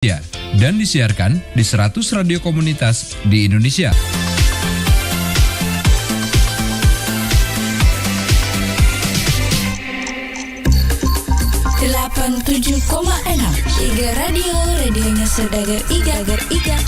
dan disiarkan di 100 radio komunitas di Indonesia. Tujuh koma enam Iga Radio, radionya Saudagar Iga.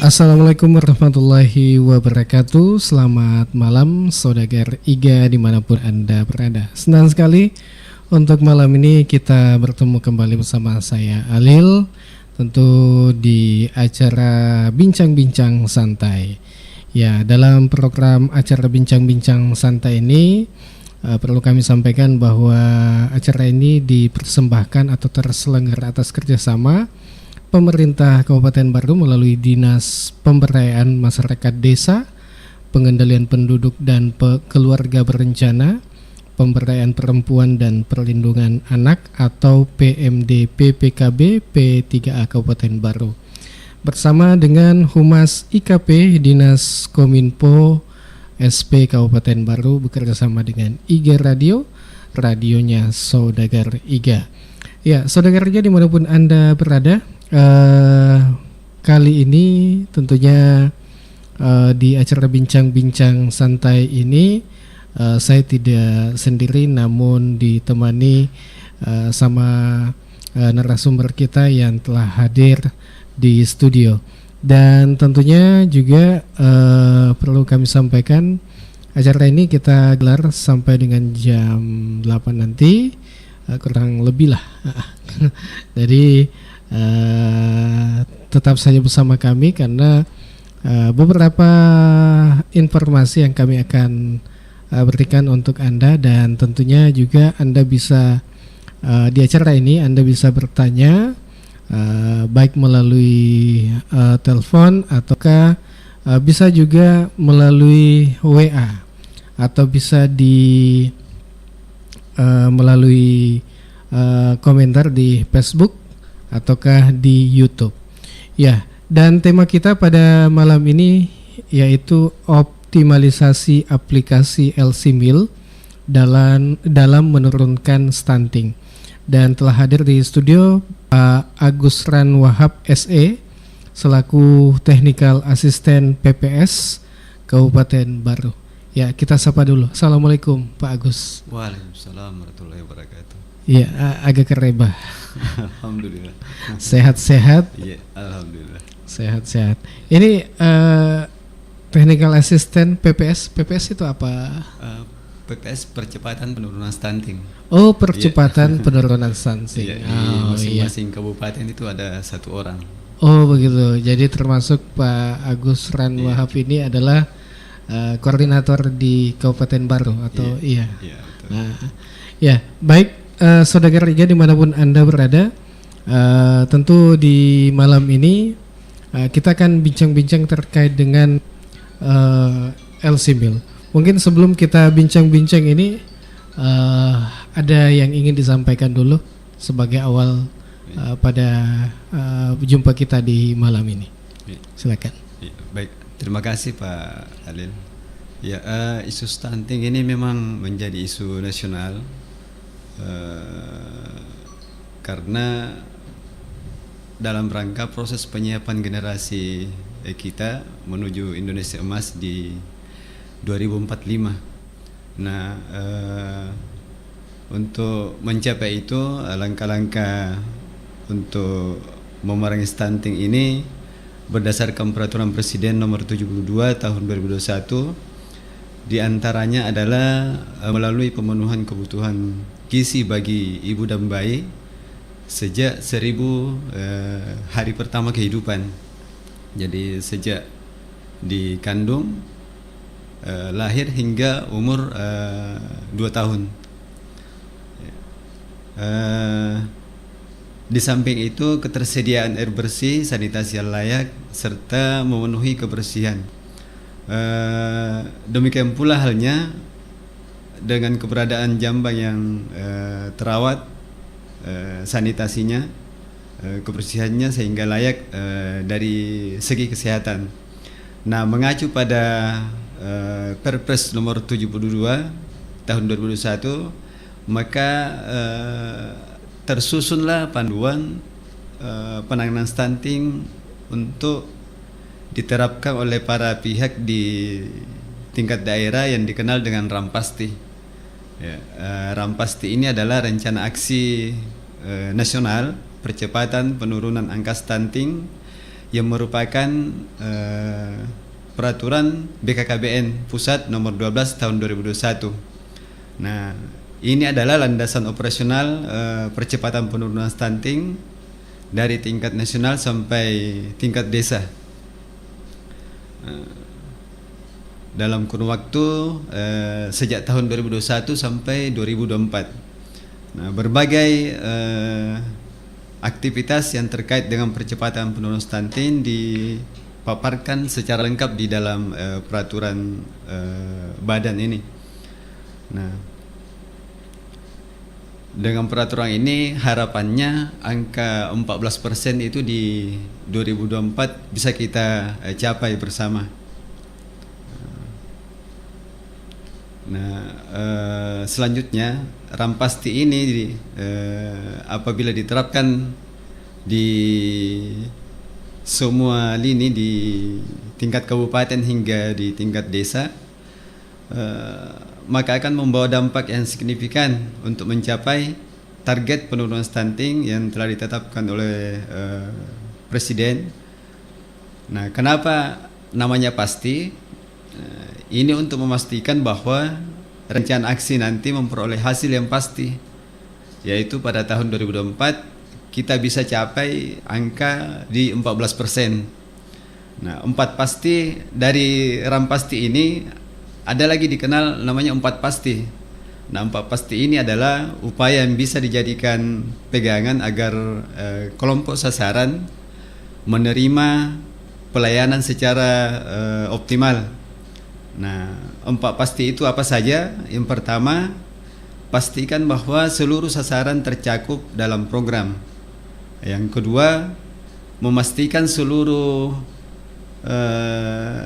Assalamualaikum warahmatullahi wabarakatuh. Selamat malam Saudagar Iga dimanapun Anda berada. Senang sekali untuk malam ini kita bertemu kembali bersama saya Alil, tentu di acara Bincang-Bincang Santai. Ya, dalam program acara Bincang-Bincang Santai ini perlu kami sampaikan bahwa acara ini dipersembahkan atau terselenggara atas kerjasama Pemerintah Kabupaten Baru melalui Dinas Pemberdayaan Masyarakat Desa, Pengendalian Penduduk dan Keluarga Berencana, Pemberdayaan Perempuan dan Perlindungan Anak atau PMD PPKB P3A Kabupaten Baru. Bersama dengan Humas IKP Dinas Kominfo SP Kabupaten Baru bekerjasama dengan Iga Radio, radionya Saudagar Iga. Ya, Saudagar Iga dimanapun Anda berada. Kali ini tentunya di acara Bincang-Bincang Santai ini saya tidak sendiri, namun ditemani sama narasumber kita yang telah hadir di studio. Dan tentunya juga perlu kami sampaikan acara ini kita gelar sampai dengan jam 8 nanti, kurang lebih lah. Jadi tetap saja bersama kami karena beberapa informasi yang kami akan berikan untuk Anda, dan tentunya juga Anda bisa di acara ini Anda bisa bertanya baik melalui telepon ataukah bisa juga melalui WA atau bisa melalui komentar di Facebook ataukah di YouTube. Ya, dan tema kita pada malam ini yaitu optimalisasi aplikasi LC-Meal dalam menurunkan stunting. Dan telah hadir di studio Pak Agus Ran Wahab SE selaku Technical Assistant PPS Kabupaten Baru. Ya, kita sapa dulu. Assalamualaikum Pak Agus. Waalaikumsalam warahmatullahi wabarakatuh. Iya, agak kerebah. Alhamdulillah. Sehat-sehat? Iya, alhamdulillah. Sehat-sehat. Ini Technical Assistant PPS. PPS itu apa? PPS percepatan penurunan stunting. Oh, percepatan penurunan stunting. Iya, di masing-masing kabupaten itu ada satu orang. Oh, begitu. Jadi termasuk Pak Agus Ran Wahab ini adalah koordinator di Kabupaten Baru atau iya. Iya, betul. Nah, ya, baik. Saudagar Iga dimanapun Anda berada, tentu di malam ini kita akan bincang-bincang terkait dengan LC-Meal. Mungkin sebelum kita bincang-bincang ini ada yang ingin disampaikan dulu sebagai awal pada jumpa kita di malam ini. Silakan. Ya, baik, terima kasih Pak Alil. Ya, isu stunting ini memang menjadi isu nasional. Karena dalam rangka proses penyiapan generasi kita menuju Indonesia Emas di 2045. Nah, untuk mencapai itu langkah-langkah untuk memerangi stunting ini berdasarkan Peraturan Presiden Nomor 72 Tahun 2021, di antaranya adalah melalui pemenuhan kebutuhan gizi bagi ibu dan bayi sejak 1000 hari pertama kehidupan. Jadi sejak dikandung, lahir hingga umur 2 tahun. Di samping itu ketersediaan air bersih, sanitasi yang layak, serta memenuhi kebersihan. Demikian pula halnya dengan keberadaan Jambang yang terawat, sanitasinya, kebersihannya sehingga layak dari segi kesehatan. Nah, mengacu pada Perpres nomor 72 tahun 2021, maka tersusunlah panduan penanganan stunting untuk diterapkan oleh para pihak di tingkat daerah yang dikenal dengan Rampasti. Ya, Rampasti ini adalah rencana aksi nasional percepatan penurunan angka stunting yang merupakan peraturan BKKBN Pusat nomor 12 tahun 2021. Nah, ini adalah landasan operasional percepatan penurunan stunting dari tingkat nasional sampai tingkat desa. Dalam kurun waktu sejak tahun 2021 sampai 2024. Nah, berbagai aktivitas yang terkait dengan percepatan penurunan stunting dipaparkan secara lengkap di dalam peraturan badan ini. Nah, dengan peraturan ini harapannya angka 14% itu di 2024 bisa kita capai bersama. Nah, selanjutnya Rampasti ini apabila diterapkan di semua lini di tingkat kabupaten hingga di tingkat desa, maka akan membawa dampak yang signifikan untuk mencapai target penurunan stunting yang telah ditetapkan oleh Presiden. Nah, kenapa namanya pasti? Ini untuk memastikan bahwa rencana aksi nanti memperoleh hasil yang pasti, yaitu pada tahun 2024 kita bisa capai angka di 14%. Nah, 4 pasti dari Rampasti ini ada lagi dikenal namanya 4 pasti. Nah, 4 pasti ini adalah upaya yang bisa dijadikan pegangan agar kelompok sasaran menerima pelayanan secara optimal. Nah, 4 pasti itu apa saja? Yang pertama, pastikan bahwa seluruh sasaran tercakup dalam program. Yang kedua, memastikan seluruh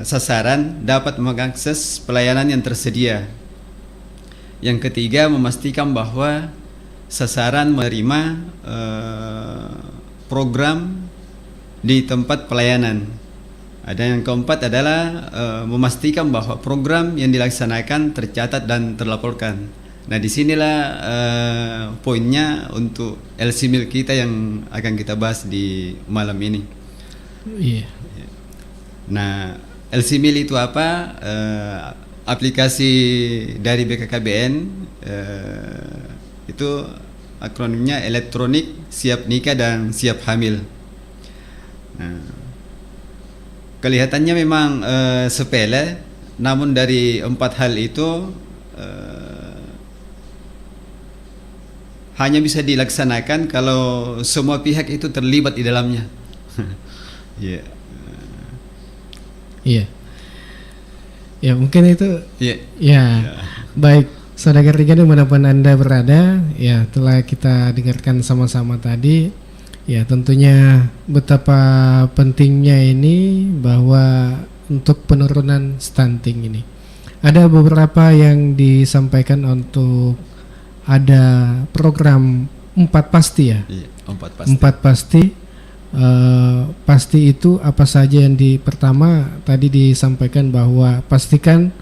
sasaran dapat mengakses pelayanan yang tersedia. Yang ketiga, memastikan bahwa sasaran menerima program di tempat pelayanan. Ada yang keempat adalah memastikan bahwa program yang dilaksanakan tercatat dan terlaporkan. Nah, disinilah poinnya untuk LC-Mil kita yang akan kita bahas di malam ini. Iya. Nah, LC-Mil itu apa? Aplikasi dari BKKBN, itu akronimnya elektronik siap nikah dan siap hamil. Nah, kelihatannya memang sepele, namun dari 4 hal itu hanya bisa dilaksanakan kalau semua pihak itu terlibat di dalamnya. Yeah. Iya. Ya, mungkin itu. Yeah. Ya. Baik, Saudagar Tiga dimanapun Anda berada, ya telah kita dengarkan sama-sama tadi. Ya, tentunya betapa pentingnya ini bahwa untuk penurunan stunting ini. Ada beberapa yang disampaikan untuk ada program 4 pasti ya. Iya, 4 pasti. 4 pasti. Pasti itu apa saja yang pertama tadi disampaikan bahwa pastikan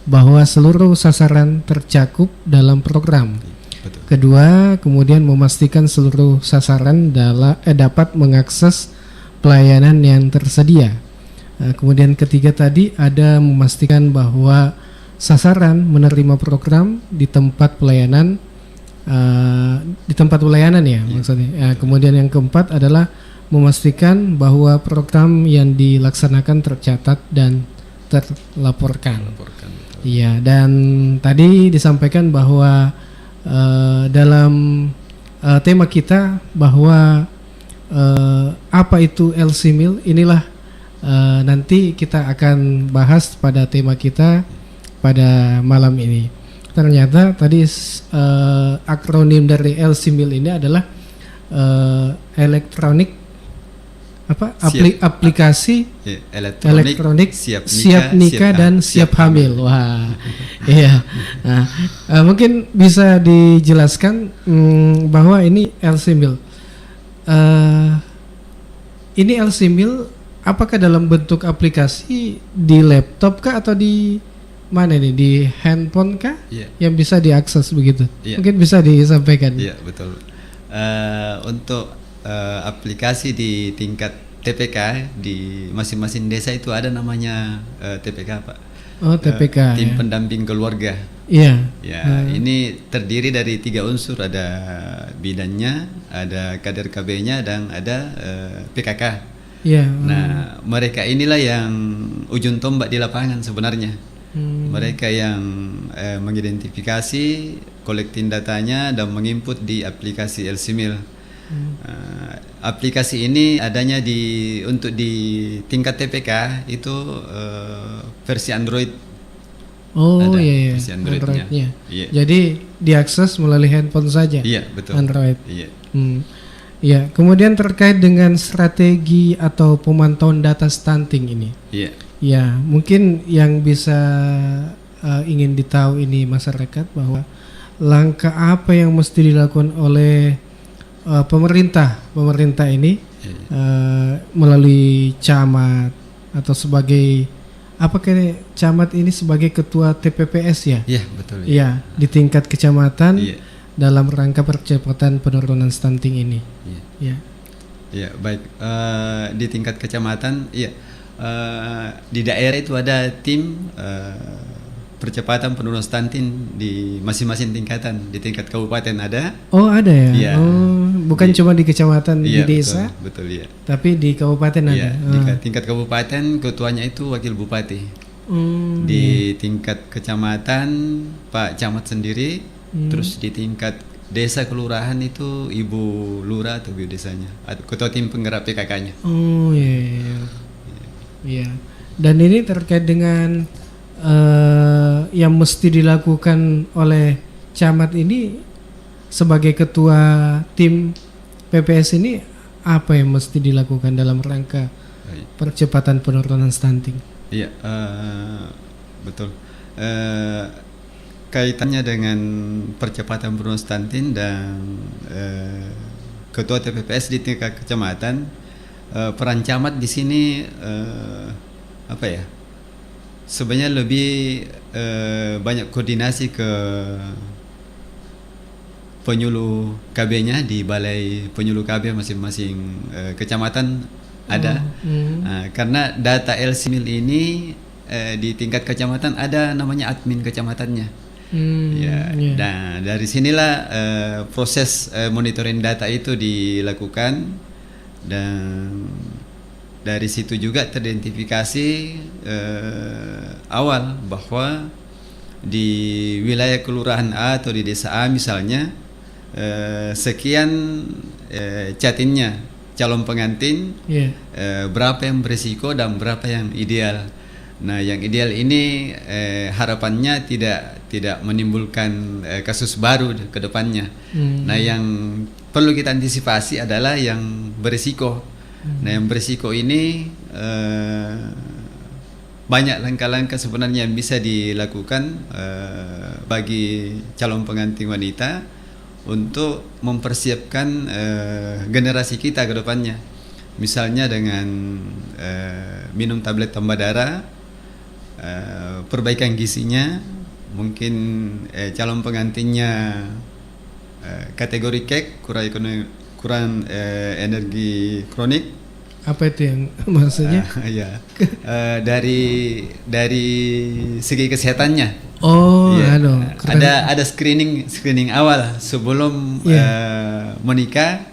bahwa seluruh sasaran tercakup dalam program. Betul. Kedua, kemudian memastikan seluruh sasaran dapat mengakses pelayanan yang tersedia. Kemudian ketiga tadi ada memastikan bahwa sasaran menerima program di tempat pelayanan, ya maksudnya. Kemudian yang keempat adalah memastikan bahwa program yang dilaksanakan tercatat dan terlaporkan. Iya, dan tadi disampaikan bahwa dalam tema kita bahwa apa itu LC Mill? Inilah nanti kita akan bahas pada tema kita pada malam ini. Ternyata tadi akronim dari LC Mill ini adalah elektronik aplikasi elektronik siap nikah dan siap hamil. Wah, iya. Nah, mungkin bisa dijelaskan bahwa ini LC Mill. Ini LC Mill apakah dalam bentuk aplikasi di laptop kah atau di mana nih, di handphone kah? Yang bisa diakses begitu? Mungkin bisa disampaikan. Iya, betul. Untuk aplikasi di tingkat TPK di masing-masing desa itu ada namanya TPK, Pak. Oh, TPK. Tim pendamping keluarga. Iya. Ya, ini terdiri dari 3 unsur, ada bidannya, ada kader KB-nya, dan ada PKK. Iya. Nah, mereka inilah yang ujung tombak di lapangan sebenarnya. Mereka yang mengidentifikasi, collecting datanya, dan menginput di aplikasi LC Mill. Aplikasi ini adanya untuk di tingkat TPK itu versi Android. Oh ada iya, versi Androidnya. Iya. Jadi diakses melalui handphone saja. Iya, betul. Android. Iya. Ya, kemudian terkait dengan strategi atau pemantauan data stunting ini. Iya. Ya, mungkin yang bisa ingin ditahu ini masyarakat bahwa langkah apa yang mesti dilakukan oleh pemerintah ini melalui camat atau sebagai apakah camat ini sebagai ketua TPPS ya? Iya, betul. Iya, di tingkat kecamatan. Iya. Dalam rangka percepatan penurunan stunting ini. Iya. Ya, baik. Di tingkat kecamatan, iya. Di daerah itu ada tim percepatan penurunan stunting di masing-masing tingkatan. Di tingkat kabupaten ada. Oh, ada ya. Iya. Oh, bukan cuma di kecamatan, iya, di desa. Betul, iya. Tapi di kabupaten iya, ada. Di tingkat kabupaten ketuanya itu wakil bupati. Di tingkat kecamatan Pak Camat sendiri. Terus di tingkat desa kelurahan itu ibu lurah atau ibu desanya, ketua tim penggerak PKK-nya. Oh iya. Iya. Dan ini terkait dengan yang mesti dilakukan oleh camat ini sebagai ketua tim PPS ini, apa yang mesti dilakukan dalam rangka percepatan penurunan stunting? Iya, betul. Kaitannya dengan percepatan penurunan stunting dan ketua TPPS di tingkat kecamatan, peran camat di sini sebenarnya lebih banyak koordinasi ke penyuluh KB-nya di balai penyuluh KB masing-masing kecamatan ada. Karena data LC Mill ini di tingkat kecamatan ada namanya admin kecamatannya. Dan dari sinilah proses monitoring data itu dilakukan, dan dari situ juga teridentifikasi awal bahwa di wilayah kelurahan A atau di desa A misalnya sekian catinnya calon pengantin, berapa yang berisiko dan berapa yang ideal. Nah, yang ideal ini harapannya tidak menimbulkan kasus baru ke depannya. Nah, yang perlu kita antisipasi adalah yang berisiko. Nah, yang berisiko ini banyak langkah-langkah sebenarnya yang bisa dilakukan bagi calon pengantin wanita untuk mempersiapkan generasi kita ke depannya. Misalnya dengan minum tablet tambah darah, perbaikan gizinya, mungkin calon pengantinnya kategori kek, kurang energi kronik. Apa itu yang maksudnya? Dari segi kesehatannya. Oh, ada screening awal sebelum menikah.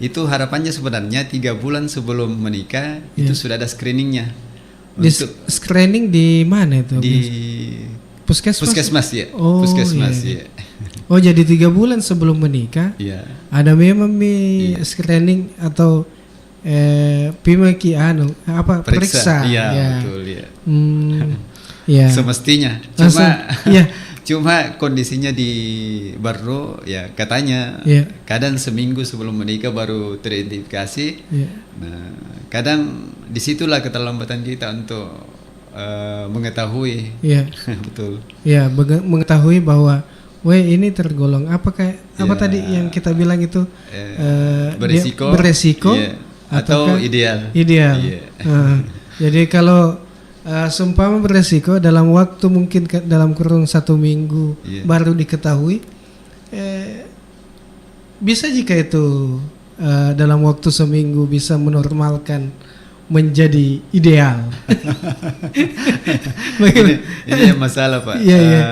Itu harapannya sebenarnya 3 bulan sebelum menikah itu sudah ada screeningnya. Screening di mana itu? Di Puskesmas ya. Oh, Puskesmas iya. ya. Oh, jadi 3 bulan sebelum menikah Iya. ada memang screening atau pimaki periksa. Iya, ya. betul ya. Ya. Semestinya. Iya. Cuma kondisinya di baru ya katanya Iya. kadang seminggu sebelum menikah baru teridentifikasi. Iya. Nah, kadang disitulah keterlambatan kita untuk mengetahui. Iya. Betul. Ya, mengetahui bahwa ini tergolong apa tadi yang kita bilang itu beresiko iya. Atau ideal. Ideal. Iya. Jadi kalau seumpama beresiko dalam waktu mungkin dalam kurun 1 minggu Iya. baru diketahui, bisa jika itu dalam waktu seminggu bisa menormalkan menjadi ideal. ini yang masalah Pak. Iya, iya.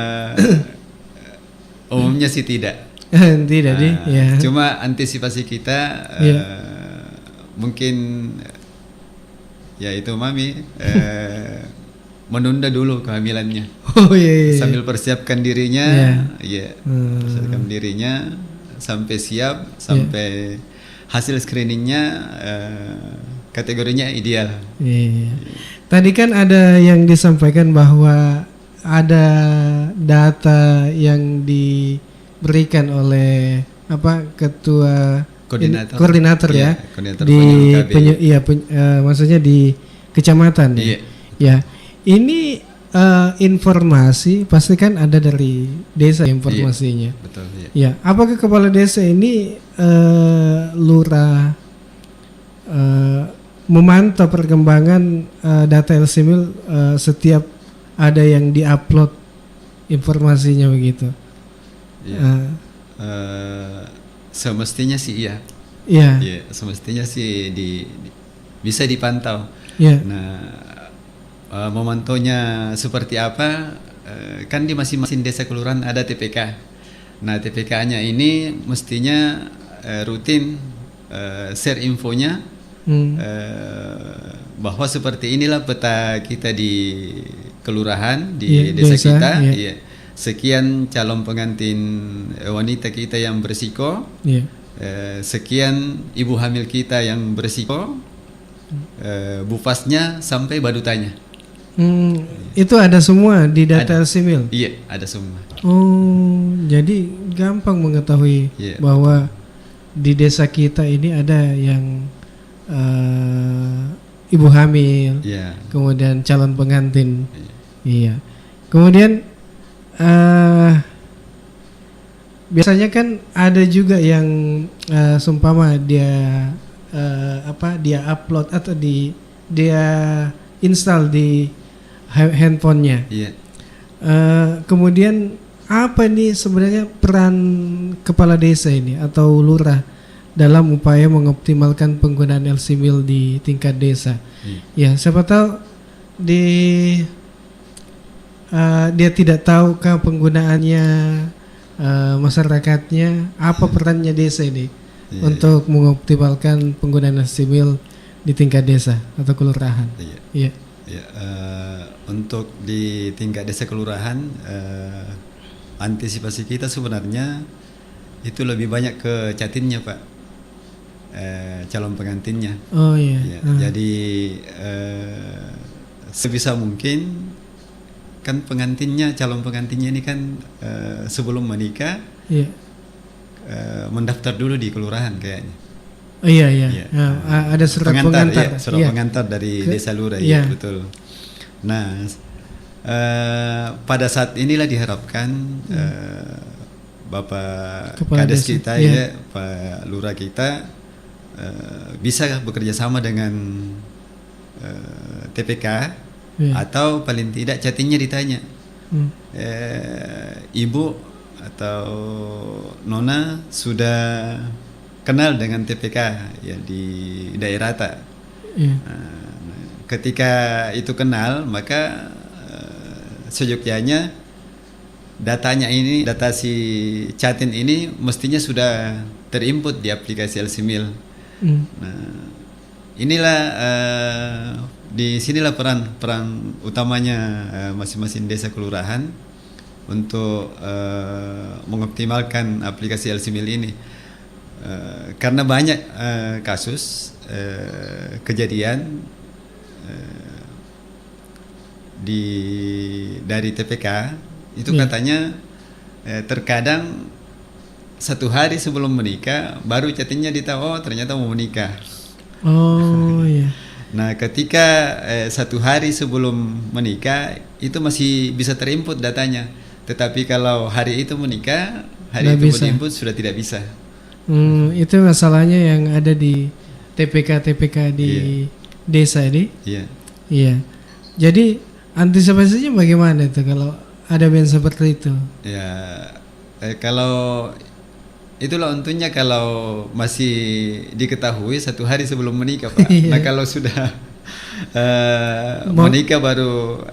Umumnya sih tidak. Tidak ya. Cuma antisipasi kita Iya. mungkin ya itu mami menunda dulu kehamilannya. Oh iya. Sambil persiapkan dirinya, Iya. persiapkan dirinya sampai siap, sampai hasil screeningnya kategorinya ideal. Iya. Tadi kan ada yang disampaikan bahwa ada data yang diberikan oleh ketua koordinator ya, koordinator di KB. maksudnya di kecamatan ya. Iya. Ya. Ini informasi pasti kan ada dari desa informasinya. Iya, betul. Iya. Ya, apakah kepala desa ini lurah memantau perkembangan data LCMIL setiap ada yang diupload informasinya begitu? Iya. Semestinya sih iya. Iya. Iya, semestinya sih bisa dipantau. Iya. Nah, memantaunya seperti apa? Kan di masing-masing desa kelurahan ada TPK. Nah, TPK-nya ini mestinya rutin share infonya bahwa seperti inilah peta kita di kelurahan di desa kita. Iya. Iya. Sekian calon pengantin wanita kita yang berisiko. Iya. Sekian ibu hamil kita yang berisiko. Bufasnya sampai badutanya. Itu ada semua di data LCMIL? Iya, ada semua. Oh, jadi gampang mengetahui bahwa di desa kita ini ada yang ibu hamil, kemudian calon pengantin. Iya. Kemudian biasanya kan ada juga yang seumpama dia dia upload atau dia install di handphonenya. Iya. Kemudian apa nih sebenarnya peran kepala desa ini atau lurah dalam upaya mengoptimalkan penggunaan LCMIL di tingkat desa? Ya, siapa tahu dia tidak tahukah penggunaannya masyarakatnya, apa perannya desa ini untuk mengoptimalkan penggunaan LCMIL di tingkat desa atau kelurahan? Iya. Untuk di tingkat desa kelurahan, antisipasi kita sebenarnya itu lebih banyak ke catinnya Pak, calon pengantinnya. Oh iya. Jadi sebisa mungkin kan pengantinnya, calon pengantinnya ini kan sebelum menikah mendaftar dulu di kelurahan kayaknya. Iya. Ada surat pengantar. Surat pengantar dari desa lurah. Iya, betul. Nah, pada saat inilah diharapkan Bapak Kades kita Pak Lurah kita bisa bekerja sama dengan TPK atau paling tidak chattingnya ditanya, ibu atau nona sudah kenal dengan TPK ya di daerah tak? Ketika itu kenal, maka seyogyanya datanya ini, data si chatin ini mestinya sudah terinput di aplikasi LCMIL. Nah, inilah di sinilah peran utamanya masing-masing desa kelurahan untuk mengoptimalkan aplikasi LCMIL ini. Karena banyak kasus kejadian dari TPK itu katanya terkadang 1 hari sebelum menikah baru chattingnya ditahu, oh ternyata mau menikah. Oh iya. Nah ketika 1 hari sebelum menikah itu masih bisa terinput datanya, tetapi kalau hari itu menikah, hari Nggak itu bisa. diinput sudah tidak bisa. Itu masalahnya yang ada di TPK di desa ini. Iya. Iya. Jadi antisipasinya bagaimana itu kalau ada band seperti itu? Ya, kalau itulah untungnya kalau masih diketahui 1 hari sebelum menikah, Pak. Iya. Nah kalau sudah menikah baru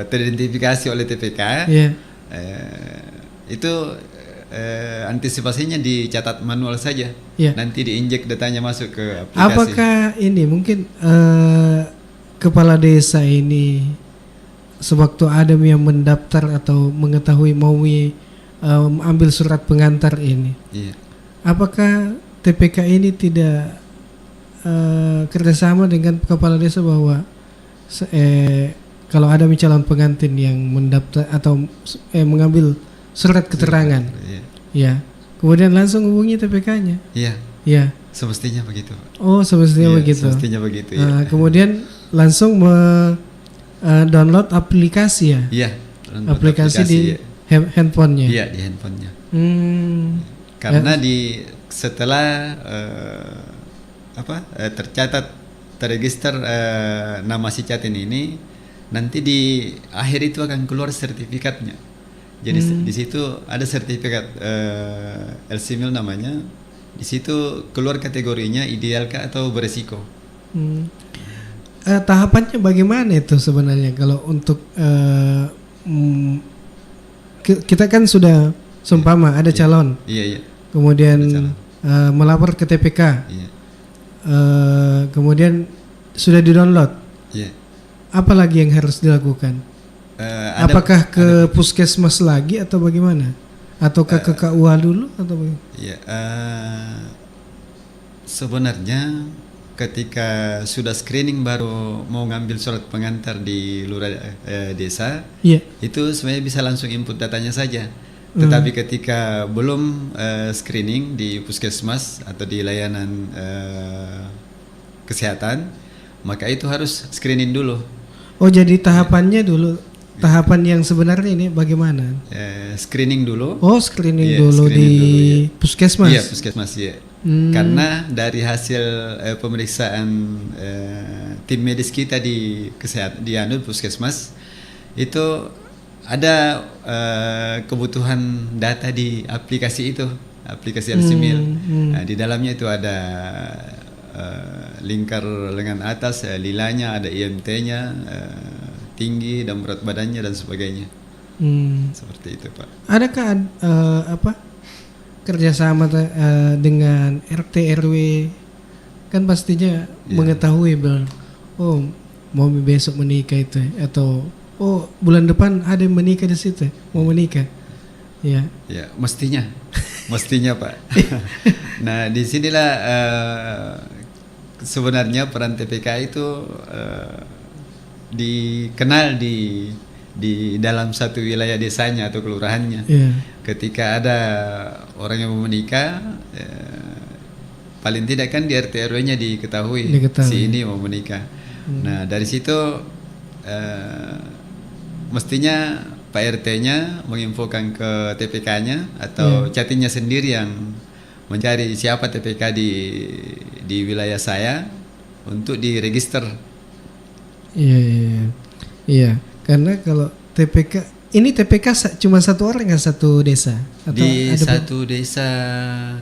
teridentifikasi oleh TPK, Iya. itu antisipasinya dicatat manual saja. Iya. Nanti diinjek datanya masuk ke aplikasi. Apakah ini mungkin kepala desa ini sewaktu ada yang mendaftar atau mengetahui mau ambil surat pengantar ini, Iya. apakah TPK ini tidak kerjasama dengan kepala desa bahwa kalau ada calon pengantin yang mendaftar atau mengambil surat keterangan, Iya. ya, kemudian langsung hubungi TPK-nya, Iya. ya. Semestinya begitu, Pak. Oh, semestinya Iya, begitu. Semestinya begitu. Ya. Kemudian langsung download aplikasi ya, Iya. aplikasi di handphonenya. Iya, di handphonenya. Ya. Karena setelah tercatat terregister nama si Catin ini, nanti di akhir itu akan keluar sertifikatnya. Jadi di situ ada sertifikat LCMIL namanya. Di situ keluar kategorinya idealkah atau beresiko. Tahapannya bagaimana itu sebenarnya kalau untuk kita kan sudah seumpama ada calon, Iya. kemudian Ada calon. melapor ke TPK, Iya. kemudian sudah di-download. Iya. Apa lagi yang harus dilakukan? Apakah ke puskesmas lagi atau bagaimana? Atau ke KUA dulu atau bagaimana? Iya. Sebenarnya ketika sudah screening baru mau ngambil surat pengantar di lurah desa, Iya. itu sebenarnya bisa langsung input datanya saja. Tetapi ketika belum screening di puskesmas atau di layanan kesehatan, maka itu harus screening dulu. Oh, jadi tahapannya dulu, tahapan yang sebenarnya ini bagaimana? Screening dulu. Oh, screening Iya, dulu screening di dulu, iya. puskesmas. Iya, puskesmas ya. Karena dari hasil pemeriksaan tim medis kita di puskesmas itu ada kebutuhan data di aplikasi itu, aplikasi LCMIL. Nah, di dalamnya itu ada lingkar lengan atas, lilanya, ada IMT-nya, tinggi dan berat badannya dan sebagainya. Seperti itu, Pak. Adakah kerjasama dengan RT RW? Kan pastinya mengetahui oh mau besok menikah itu, atau oh bulan depan ada yang menikah di situ, mau menikah. Ya. Ya, mestinya Pak. Nah, disinilah sebenarnya peran TPK itu dikenal di dalam satu wilayah desanya atau kelurahannya. Yeah. Ketika ada orang yang mau menikah, paling tidak kan di RT RW-nya diketahui si ini mau menikah. Nah, dari situ mestinya Pak RT-nya menginfokan ke TPK-nya atau chattingnya sendiri yang mencari siapa TPK di wilayah saya untuk diregister. Iya. Karena kalau TPK ini cuma satu orang nggak satu desa? Atau Di ada satu desa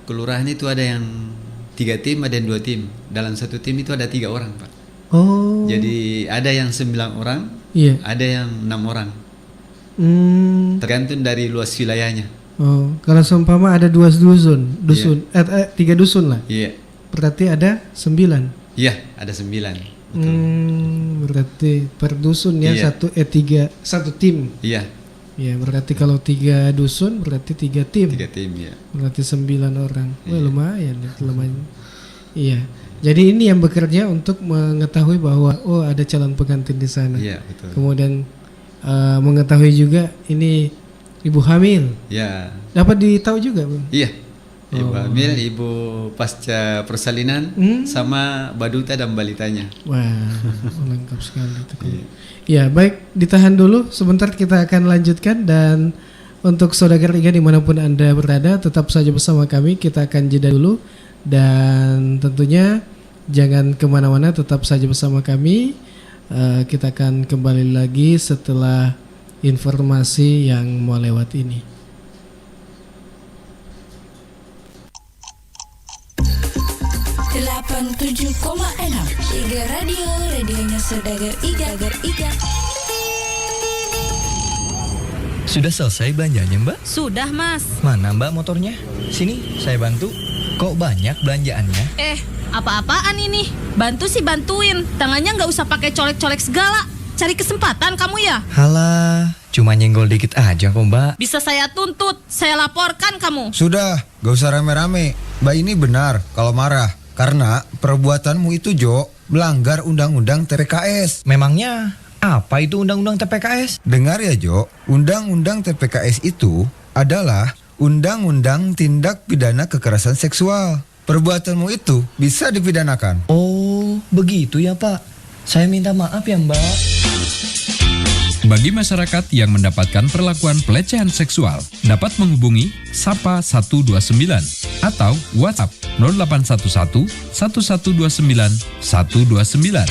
kelurahan itu ada yang 3 tim, ada yang 2 tim. Dalam satu tim itu ada 3 orang, Pak. Oh. Jadi ada yang 9 orang, Iya. ada yang 6 orang. Tergantung dari luas wilayahnya. Oh, kalau seumpama ada 2 dusun, 3 dusun lah. Iya. Berarti ada 9. Iya, ada 9. Betul. Berarti per dusun ya Iya. satu tim. Iya. Ya, berarti kalau 3 dusun berarti 3 tim. 3 tim ya. Berarti 9 orang. Wah, lumayan. Iya. Jadi ini yang bekerja untuk mengetahui bahwa ada calon pengantin di sana. Iya, betul. Kemudian mengetahui juga ini ibu hamil. Ya. Dapat ditahu juga, Bang? Iya. Ibu hamil, ibu pasca persalinan, sama baduta dan balitanya. Wah, lengkap sekali itu. Ya, baik, ditahan dulu. Sebentar kita akan lanjutkan, dan untuk Saudagar IGA dimanapun Anda berada, tetap saja bersama kami. Kita akan jeda dulu, dan tentunya jangan kemana-mana, tetap saja bersama kami. Kita akan kembali lagi setelah informasi yang mau lewat ini. IGA Radio, radionya Saudagar IGA. Sudah selesai belanjanya, Mbak? Sudah, Mas. Mana Mbak motornya? Sini, saya bantu. Kok banyak belanjaannya? Apa-apaan ini? Bantu sih bantuin. Tangannya nggak usah pakai colek-colek segala. Cari kesempatan kamu ya? Halah, cuma nyenggol dikit aja kok, Mbak. Bisa saya tuntut, saya laporkan kamu. Sudah, gak usah rame-rame. Mbak ini benar kalau marah. Karena perbuatanmu itu, Jo, melanggar Undang-Undang TPKS. Memangnya apa itu Undang-Undang TPKS? Dengar ya, Jo, Undang-Undang TPKS itu adalah Undang-Undang Tindak Pidana Kekerasan Seksual. Perbuatanmu itu bisa dipidanakan. Oh, begitu ya, Pak. Saya minta maaf ya, Mbak. Bagi masyarakat yang mendapatkan perlakuan pelecehan seksual, dapat menghubungi Sapa 129 atau WhatsApp 0811 1129 129.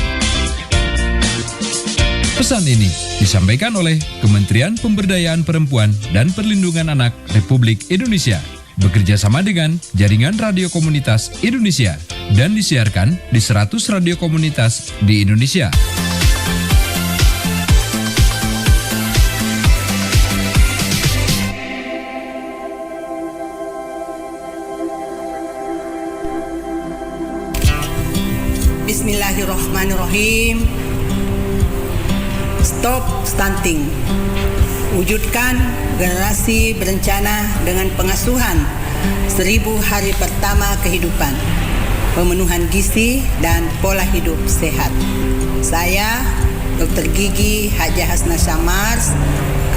Pesan ini disampaikan oleh Kementerian Pemberdayaan Perempuan dan Perlindungan Anak Republik Indonesia, bekerja sama dengan Jaringan Radio Komunitas Indonesia, dan disiarkan di 100 radio komunitas di Indonesia. Bismillahirrahmanirrahim. Stop stunting. Wujudkan generasi berencana dengan pengasuhan 1000 hari pertama kehidupan, pemenuhan gizi dan pola hidup sehat. Saya Dr. Gigi Haja Hasna Syamars,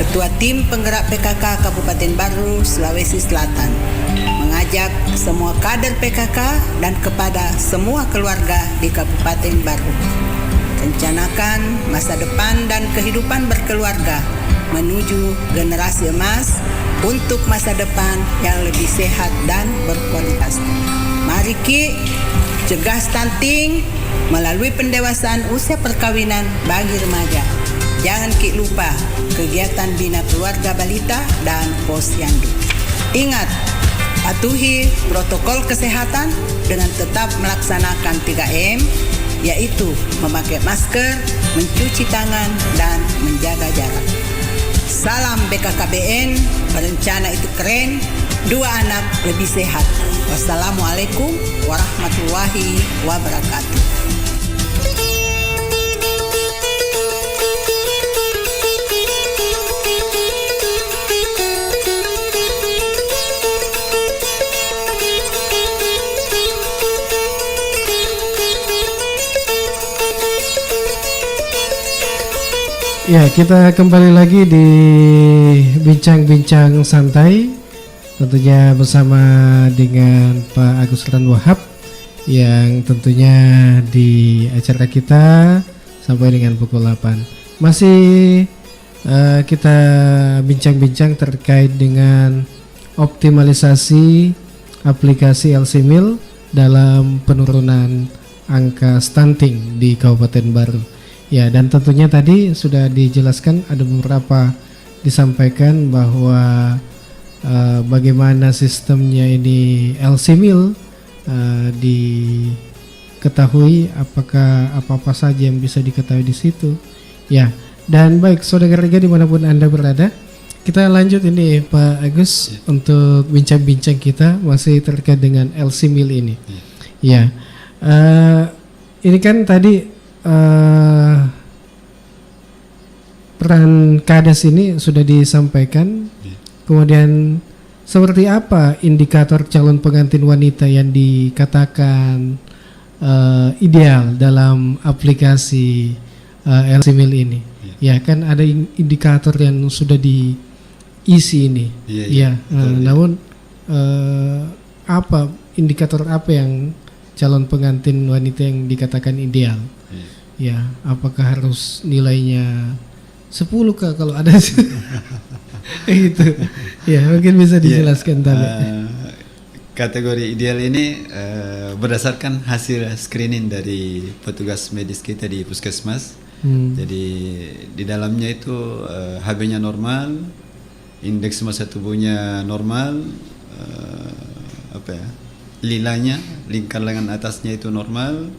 Ketua Tim Penggerak PKK Kabupaten Baru, Sulawesi Selatan, mengajak semua kader PKK dan kepada semua keluarga di Kabupaten Baru. Rencanakan masa depan dan kehidupan berkeluarga menuju generasi emas untuk masa depan yang lebih sehat dan berkualitas. Mari Ki, cegah stunting melalui pendewasaan usia perkawinan bagi remaja. Jangan Ki lupa kegiatan bina keluarga balita dan posyandu. Ingat, patuhi protokol kesehatan dengan tetap melaksanakan 3M, yaitu memakai masker, mencuci tangan, dan menjaga jarak. Salam BKKBN, berencana itu keren, 2 anak lebih sehat. Wassalamualaikum warahmatullahi wabarakatuh. Ya, kita kembali lagi di bincang-bincang santai, tentunya bersama dengan Pak Agus Ran Wahab, yang tentunya di acara kita sampai dengan pukul 8. Masih kita bincang-bincang terkait dengan optimalisasi aplikasi LC-Mil dalam penurunan angka stunting di Kabupaten Baru. Ya, dan tentunya tadi sudah dijelaskan, ada beberapa disampaikan bahwa bagaimana sistemnya ini LC-Mil diketahui, apakah apa-apa saja yang bisa diketahui di situ. Ya, dan baik Saudagar IGA dimanapun Anda berada, kita lanjut ini Pak Agus untuk bincang-bincang kita masih terkait dengan LC-Mil ini. Ya, ini kan tadi peran Kades ini sudah disampaikan. Kemudian seperti apa indikator calon pengantin wanita yang dikatakan ideal dalam aplikasi LCMIL ini? Ya kan ada indikator yang sudah diisi ini. Namun apa indikator apa yang calon pengantin wanita yang dikatakan ideal? Ya, apakah harus nilainya 10 kah kalau ada gitu? Ya, mungkin bisa dijelaskan tadi. Kategori ideal ini berdasarkan hasil screening dari petugas medis kita di puskesmas. Jadi di dalamnya itu HB-nya normal, indeks massa tubuhnya normal, lilanya, lingkar lengan atasnya itu normal.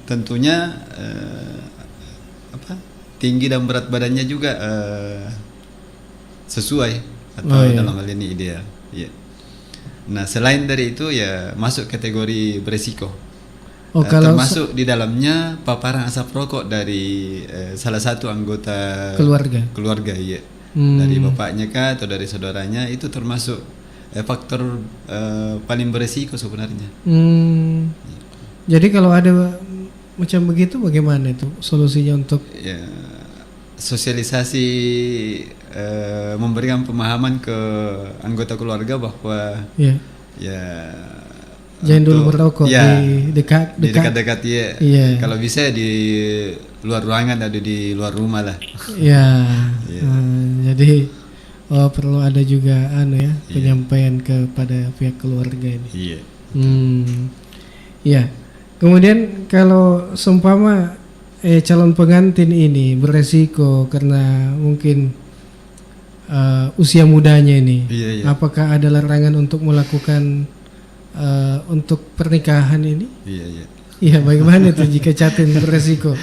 Tentunya tinggi dan berat badannya juga sesuai atau dalam hal ini ideal. Nah, selain dari itu ya masuk kategori beresiko. Termasuk di dalamnya paparan asap rokok dari salah satu anggota keluarga dari bapaknya kah atau dari saudaranya, itu termasuk faktor paling beresiko sebenarnya. Jadi kalau ada macam begitu bagaimana itu solusinya untuk sosialisasi, memberikan pemahaman ke anggota keluarga bahwa jangan dulu merokok di dekat-dekat kalau bisa di luar ruangan atau di luar rumah lah. Jadi perlu ada juga penyampaian kepada pihak keluarga ini. Kemudian kalau seumpama calon pengantin ini beresiko karena mungkin usia mudanya ini, apakah ada larangan untuk melakukan untuk pernikahan ini? Iya, bagaimana itu jika catin beresiko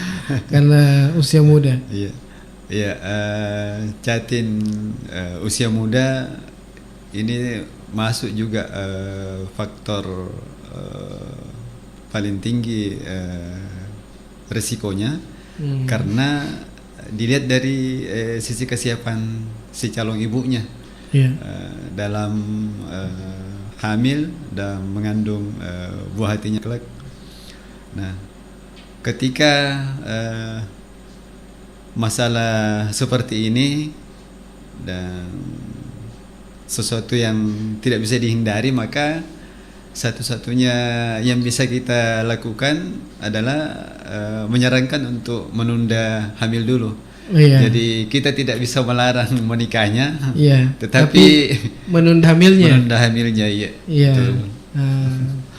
karena usia muda? Catin usia muda ini masuk juga faktor paling tinggi resikonya, karena dilihat dari sisi kesiapan si calon ibunya dalam hamil dan mengandung buah hatinya kelak. Nah, ketika masalah seperti ini dan sesuatu yang tidak bisa dihindari, maka satu-satunya yang bisa kita lakukan adalah menyarankan untuk menunda hamil dulu. Jadi kita tidak bisa melarang menikahnya, tetapi menunda hamilnya.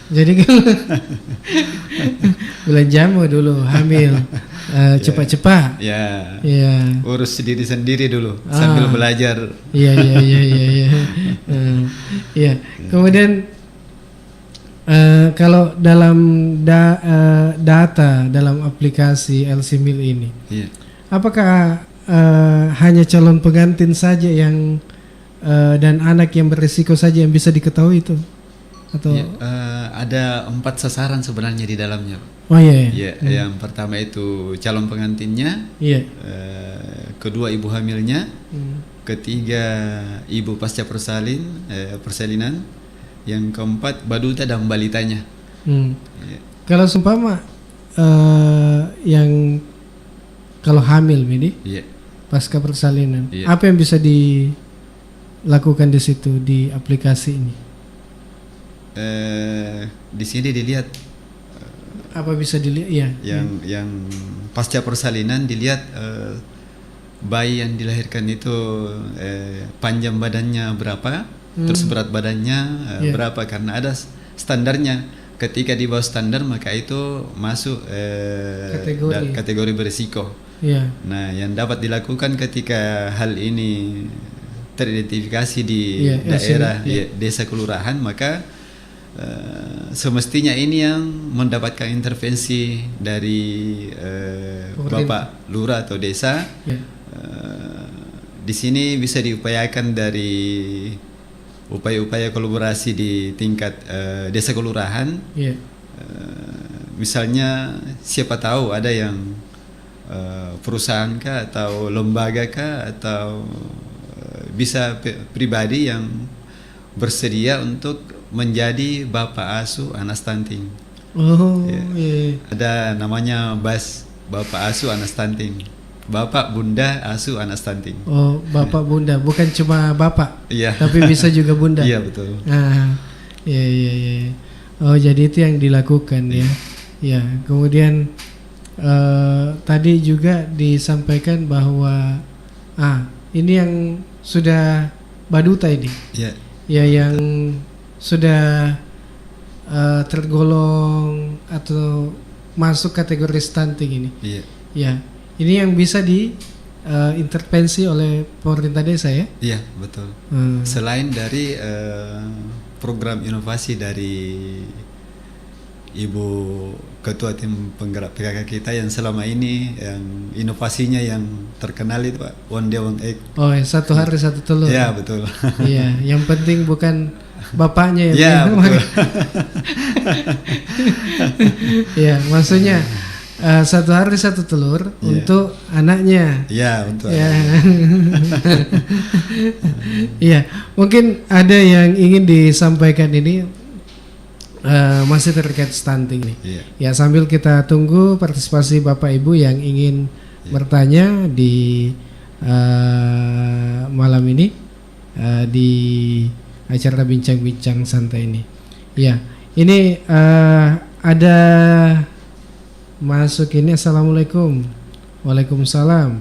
Jadi kan bulan jamu dulu hamil, cepat-cepat. Urus sendiri dulu sambil belajar. Kemudian kalau dalam data dalam aplikasi LCMIL ini, apakah hanya calon pengantin saja yang dan anak yang berisiko saja yang bisa diketahui itu? Atau ada 4 sasaran sebenarnya di dalamnya. Yang pertama itu calon pengantinnya, kedua ibu hamilnya, ketiga ibu pasca persalinan, yang keempat baduta dan balitanya. Kalau seumpama yang kalau hamil ini pasca persalinan, apa yang bisa dilakukan di situ di aplikasi ini? Di sini dilihat apa bisa dilihat yang pasca persalinan dilihat bayi yang dilahirkan itu panjang badannya berapa, terus berat badannya berapa, karena ada standarnya. Ketika di bawah standar maka itu masuk kategori berisiko. Nah, yang dapat dilakukan ketika hal ini teridentifikasi di daerah desa kelurahan, maka semestinya ini yang mendapatkan intervensi dari Bapak Lurah atau desa. Di sini bisa diupayakan dari upaya-upaya kolaborasi di tingkat desa kelurahan. Misalnya siapa tahu ada yang perusahaan kah atau lembaga kah atau bisa pribadi yang bersedia untuk menjadi bapak asuh anak stunting. Oh, Ya. iya. Ada namanya BAS, bapak asuh anak stunting, bapak bunda asuh anak stunting. Oh, bapak bunda, bukan cuma bapak, Iya. tapi bisa juga bunda. Iya betul. Nah, iya iya iya. Oh, jadi itu yang dilakukan ya. Ya, kemudian tadi juga disampaikan bahwa ini yang sudah baduta ini. Iya. Ya, yang sudah tergolong atau masuk kategori stunting ini. Iya. Ya, ini yang bisa diintervensi oleh pemerintah desa ya. Iya betul. Selain dari program inovasi dari Ibu Ketua Tim Penggerak PKK kita yang selama ini yang inovasinya yang terkenal itu Pak, One Day One Egg. Oh, satu hari satu telur. Iya betul. Iya, yang penting bukan bapaknya ya. Iya betul. Iya, maksudnya satu hari satu telur untuk anaknya. Iya untuk Ya. anaknya. Iya, mungkin ada yang ingin disampaikan ini masih terkait stunting nih. Iya. Ya, sambil kita tunggu partisipasi Bapak Ibu yang ingin bertanya di malam ini di acara bincang-bincang santai ini. Ya, ini ada masuk ini. Assalamualaikum. Waalaikumsalam.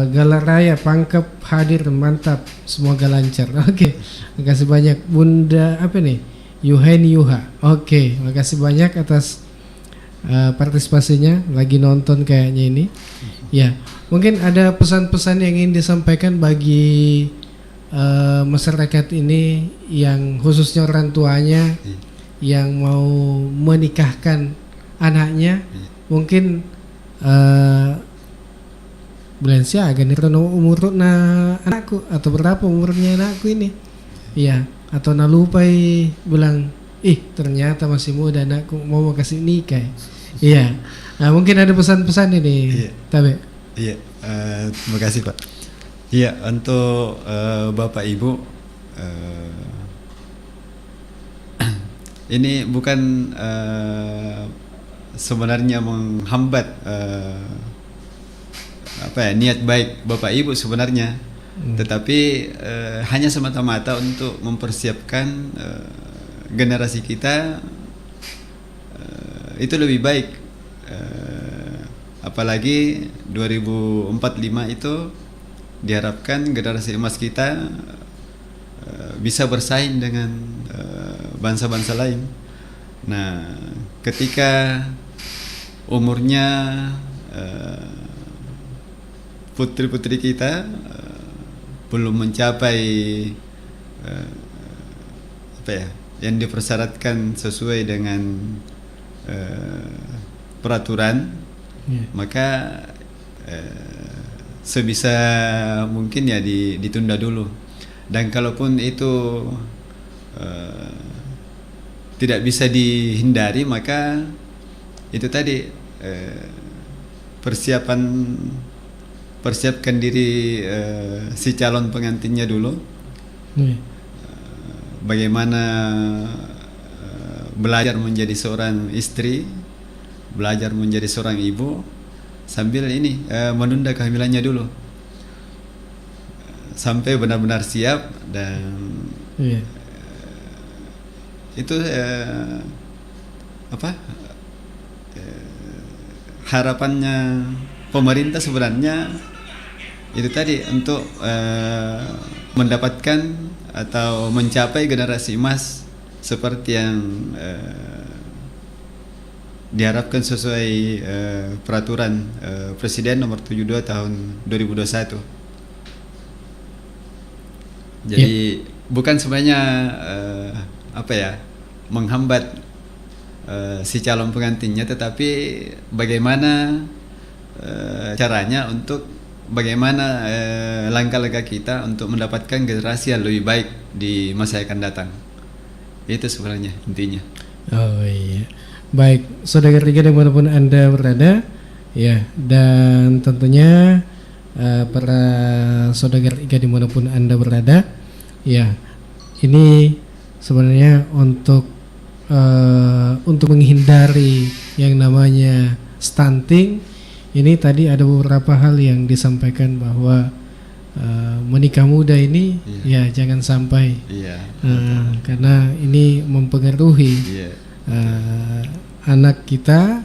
Galar Raya Pangkep hadir, mantap, semoga lancar. Oke, makasih banyak Bunda apa nih? Yuhen Yuha. Oke, makasih banyak atas partisipasinya. Lagi nonton kayaknya ini. Ya, mungkin ada pesan-pesan yang ingin disampaikan bagi masyarakat ini yang khususnya orang tuanya yang mau menikahkan anaknya. Mungkin Belensia agak nirono umur na anakku atau berapa umurnya anakku ini. Iya, atau nalupai bilang ternyata masih muda anakku, mau kasih nikah. Iya. Nah, mungkin ada pesan-pesan ini. Iya. Tabe. Iya, terima kasih Pak. Iya, untuk Bapak Ibu, ini bukan sebenarnya menghambat niat baik Bapak Ibu sebenarnya, tetapi hanya semata-mata untuk mempersiapkan generasi kita itu lebih baik. Apalagi 2045 itu diharapkan generasi emas kita bisa bersaing dengan bangsa-bangsa lain. Nah, ketika umurnya putri-putri kita belum mencapai yang dipersyaratkan sesuai dengan peraturan, maka sebisa mungkin ya ditunda dulu. Dan kalaupun itu tidak bisa dihindari, maka itu tadi persiapkan diri si calon pengantinnya dulu. Bagaimana belajar menjadi seorang istri, belajar menjadi seorang ibu, sambil ini menunda kehamilannya dulu sampai benar-benar siap. Dan itu harapannya pemerintah sebenarnya itu tadi untuk mendapatkan atau mencapai generasi emas seperti yang diharapkan sesuai peraturan Presiden nomor 72 tahun 2021. Jadi bukan sebenarnya menghambat si calon pengantinnya, tetapi bagaimana caranya untuk bagaimana langkah-langkah kita untuk mendapatkan generasi yang lebih baik di masa yang akan datang. Itu sebenarnya intinya. Oh iya. Baik, saudara Riga dimanapun Anda berada, Ya, dan tentunya para saudagar IGA dimanapun Anda berada, ya, ini sebenarnya untuk menghindari yang namanya stunting. Ini tadi ada beberapa hal yang disampaikan bahwa menikah muda ini ya jangan sampai, karena ini mempengaruhi anak kita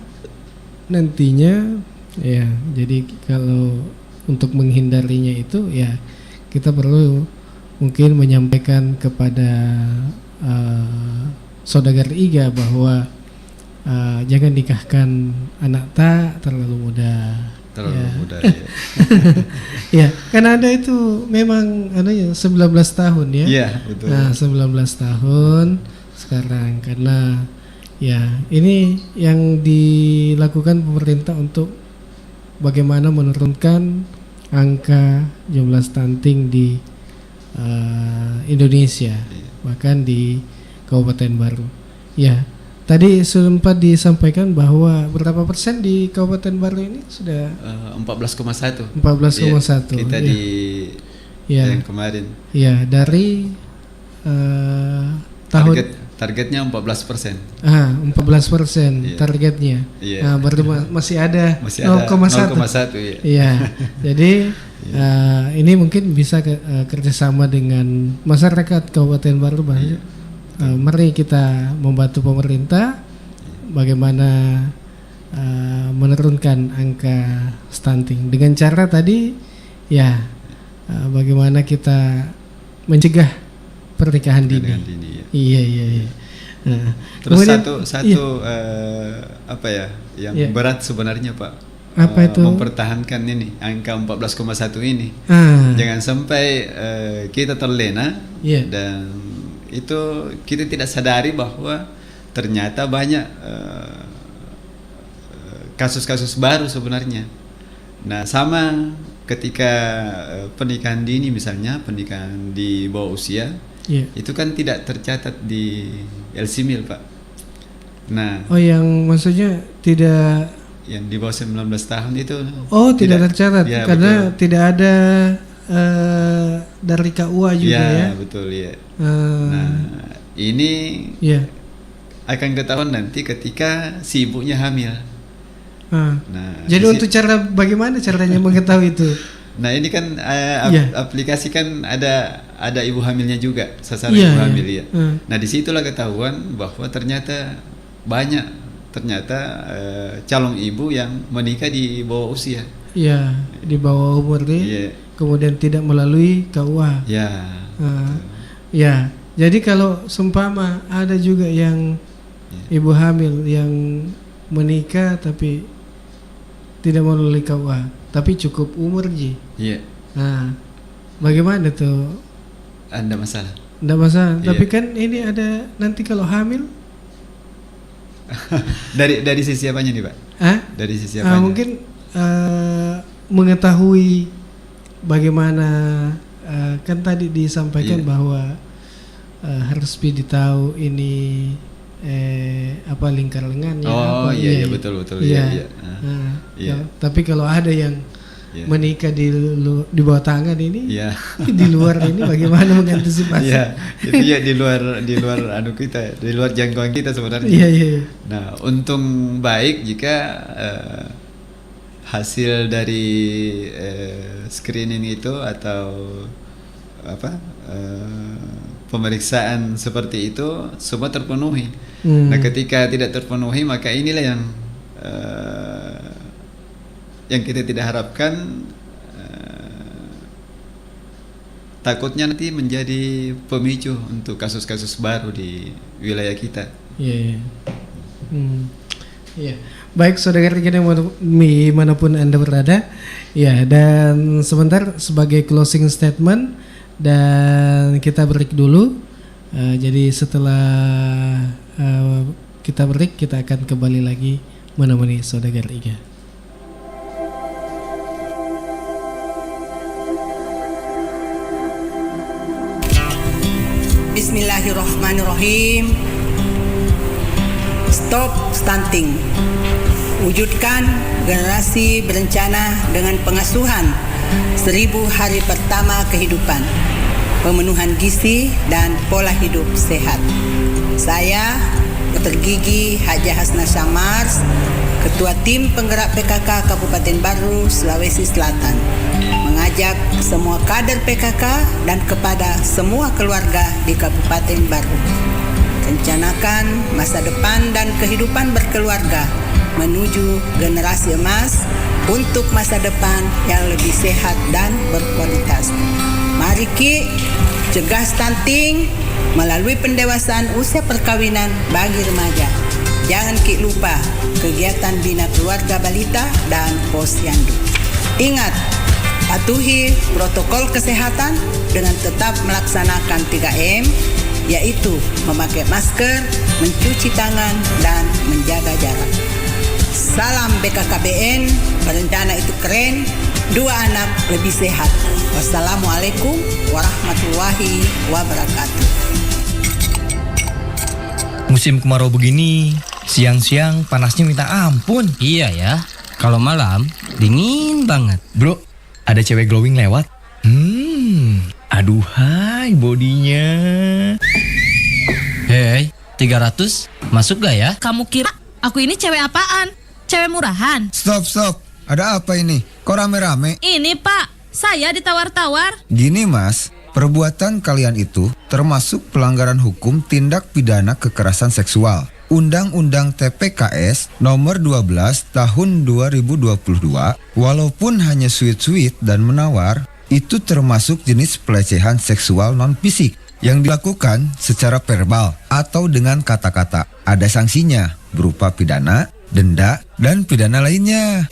nantinya, ya. Jadi kalau untuk menghindarinya itu ya kita perlu mungkin menyampaikan kepada saudagar IGA bahwa jangan nikahkan anak terlalu muda. Muda ya. Ya, kan ada itu memang ada ya 19 tahun ya. Iya, betul. Nah, 19 tahun sekarang, karena ya ini yang dilakukan pemerintah untuk bagaimana menurunkan angka jumlah stunting di Indonesia, bahkan di Kabupaten Baru. Ya, tadi sempat disampaikan bahwa berapa persen di Kabupaten Baru ini sudah 14,1. 14,1. Kita ya. di Ya. yang kemarin. Ya, dari tahun Targetnya 14%. 14% Iya. targetnya. Iya. Nah, berarti masih ada 0,1. 0,1 ya. Iya. Jadi ini mungkin bisa kerjasama dengan masyarakat Kabupaten Baru. Mari kita membantu pemerintah bagaimana menurunkan angka stunting dengan cara tadi ya, bagaimana kita mencegah pernikahan dini. Iya. Nah, Terus kemudian, satu apa ya yang berat sebenarnya Pak. Apa itu? Mempertahankan ini angka 14,1 ini. Jangan sampai kita terlena dan itu kita tidak sadari bahwa ternyata banyak kasus-kasus baru sebenarnya. Nah, sama ketika pernikahan dini, misalnya pernikahan di bawah usia, itu kan tidak tercatat di LCMIL Pak. Nah, yang maksudnya tidak yang di bawah 19 tahun itu tidak tercatat ya, karena betul. tidak ada dari KUA juga ya. Betul ya. Nah, ini akan ketahuan nanti ketika si ibunya hamil. Nah, jadi untuk bagaimana caranya mengetahui itu? Nah, ini kan aplikasi kan ada ibu hamilnya juga, sasaran ibu hamil ya. Nah, disitulah ketahuan bahwa ternyata banyak calon ibu yang menikah di bawah usia. Iya, di bawah umur nih. Kemudian tidak melalui KUA. Ya, jadi kalau seumpama ada juga yang ibu hamil yang menikah tapi tidak melalui KUA, tapi cukup umur Ji. Iya. Nah, bagaimana tuh? Ada masalah. Tidak masalah. Tapi kan ini ada nanti kalau hamil. dari sisi apanya nih Pak? Dari sisi apanya? Mungkin mengetahui bagaimana, kan tadi disampaikan bahwa harus tahu ini apa lingkar lengannya. Iya betul. Iya. Tapi kalau ada yang menikah di bawah tangan ini, di luar ini bagaimana mengantisipasi? Itu ya di luar kita, di luar jangkauan kita sebenarnya. Iya. Nah, untung baik jika hasil dari screening itu atau pemeriksaan seperti itu semua terpenuhi. Nah, ketika tidak terpenuhi maka inilah yang kita tidak harapkan, takutnya nanti menjadi pemicu untuk kasus-kasus baru di wilayah kita. Iya. Baik saudara kita dimanapun Anda berada, dan sebentar sebagai closing statement dan kita break dulu. Jadi setelah kita break kita akan kembali lagi menemani saudara Iga. Bismillahirrahmanirrahim. Stop stunting. Wujudkan generasi berencana dengan pengasuhan 1000 hari pertama kehidupan, pemenuhan gizi dan pola hidup sehat. Saya, Dr. Gigi Haja Hasna Syamars, Ketua Tim Penggerak PKK Kabupaten Baru, Sulawesi Selatan, mengajak semua kader PKK dan kepada semua keluarga di Kabupaten Baru. Rencanakan masa depan dan kehidupan berkeluarga menuju generasi emas untuk masa depan yang lebih sehat dan berkualitas. Mari Ki, cegah stunting melalui pendewasaan usia perkawinan bagi remaja. Jangan Ki lupa kegiatan bina keluarga balita dan posyandu. Ingat, patuhi protokol kesehatan dengan tetap melaksanakan 3M, yaitu memakai masker, mencuci tangan, dan menjaga jarak. Salam BKKBN, berencana itu keren, 2 anak lebih sehat. Wassalamualaikum warahmatullahi wabarakatuh. Musim kemarau begini, siang-siang panasnya minta ampun. Iya ya, kalau malam dingin banget. Bro, ada cewek glowing lewat. Aduhai bodinya. Hei, 300 masuk gak ya? Kamu kira aku ini cewek apaan? Cewek murahan? Stop. Ada apa ini? Kok rame-rame? Ini Pak, saya ditawar-tawar. Gini Mas, perbuatan kalian itu termasuk pelanggaran hukum tindak pidana kekerasan seksual. Undang-Undang TPKS nomor 12 tahun 2022, walaupun hanya sweet-sweet dan menawar, itu termasuk jenis pelecehan seksual non-fisik yang dilakukan secara verbal atau dengan kata-kata. Ada sanksinya berupa pidana, denda, dan pidana lainnya.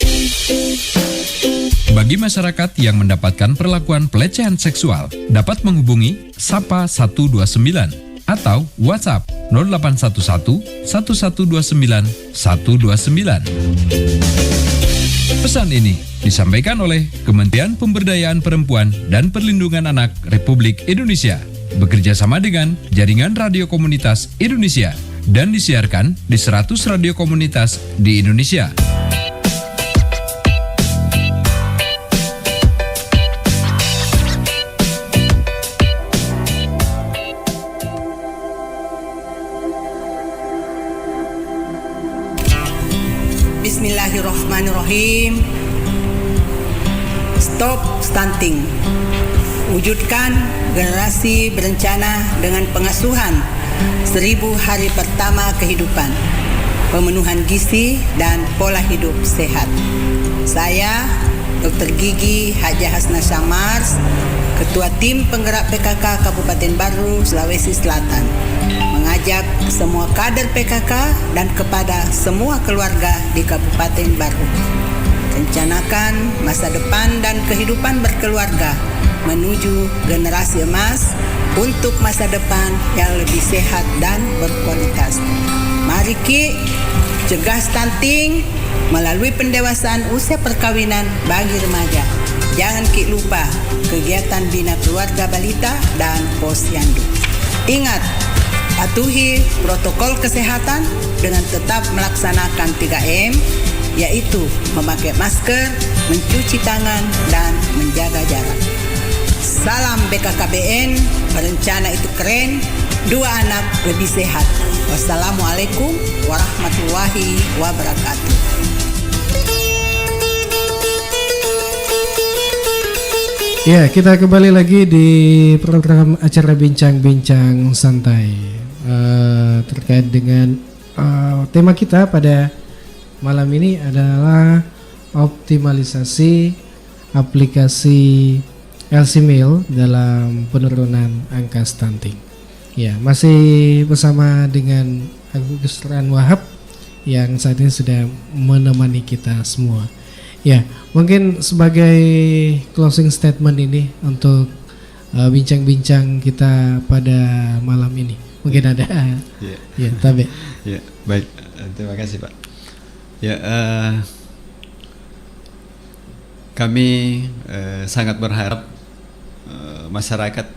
Bagi masyarakat yang mendapatkan perlakuan pelecehan seksual, dapat menghubungi Sapa 129 atau WhatsApp 0811 1129 129. Pesan ini disampaikan oleh Kementerian Pemberdayaan Perempuan dan Perlindungan Anak Republik Indonesia bekerja sama dengan Jaringan Radio Komunitas Indonesia dan disiarkan di 100 radio komunitas di Indonesia. Bismillahirrahmanirrahim. Stop stunting. Wujudkan generasi berencana dengan pengasuhan 1000 hari pertama kehidupan, pemenuhan gizi dan pola hidup sehat. Saya, Dr. Gigi Haja Hasna Syamars, Ketua Tim Penggerak PKK Kabupaten Baru, Sulawesi Selatan, mengajak semua kader PKK dan kepada semua keluarga di Kabupaten Baru. Rencanakan masa depan dan kehidupan berkeluarga menuju generasi emas untuk masa depan yang lebih sehat dan berkualitas. Mari Ki, cegah stunting melalui pendewasaan usia perkawinan bagi remaja. Jangan Ki lupa kegiatan bina keluarga balita dan posyandu. Ingat, patuhi protokol kesehatan dengan tetap melaksanakan 3M, yaitu memakai masker, mencuci tangan, dan menjaga jarak. Salam BKKBN, berencana itu keren, 2 anak lebih sehat. Wassalamualaikum warahmatullahi wabarakatuh. Ya, kita kembali lagi di program acara Bincang-Bincang Santai terkait dengan tema kita pada malam ini adalah optimalisasi aplikasi LC-Mail dalam penurunan angka stunting. Ya, masih bersama dengan Agus Ran Wahab yang saat ini sudah menemani kita semua. Ya, mungkin sebagai closing statement ini untuk bincang-bincang kita pada malam ini. Mungkin ada. Ya, Tabe. Ya, baik. Terima kasih, Pak. Ya, kami sangat berharap masyarakat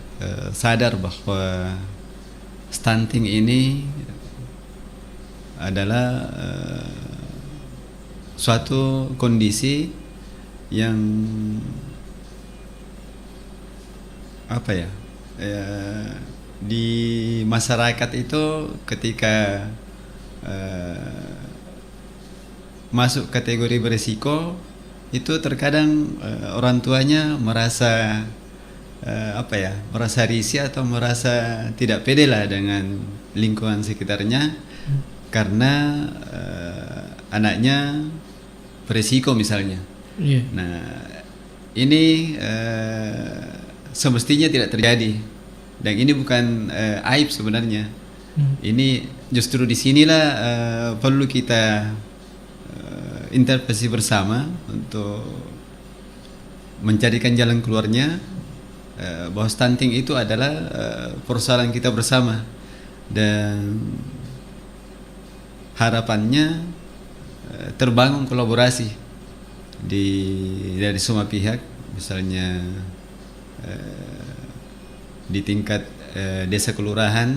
sadar bahwa stunting ini adalah suatu kondisi yang apa ya, di masyarakat itu ketika masuk kategori berisiko itu terkadang orang tuanya merasa merasa risih atau merasa tidak pede lah dengan lingkungan sekitarnya karena anaknya berisiko misalnya. Nah, ini semestinya tidak terjadi dan ini bukan aib sebenarnya. Ini justru disinilah perlu kita intervensi bersama untuk mencarikan jalan keluarnya, bahwa stunting itu adalah persoalan kita bersama dan harapannya terbangun kolaborasi dari semua pihak, misalnya di tingkat desa kelurahan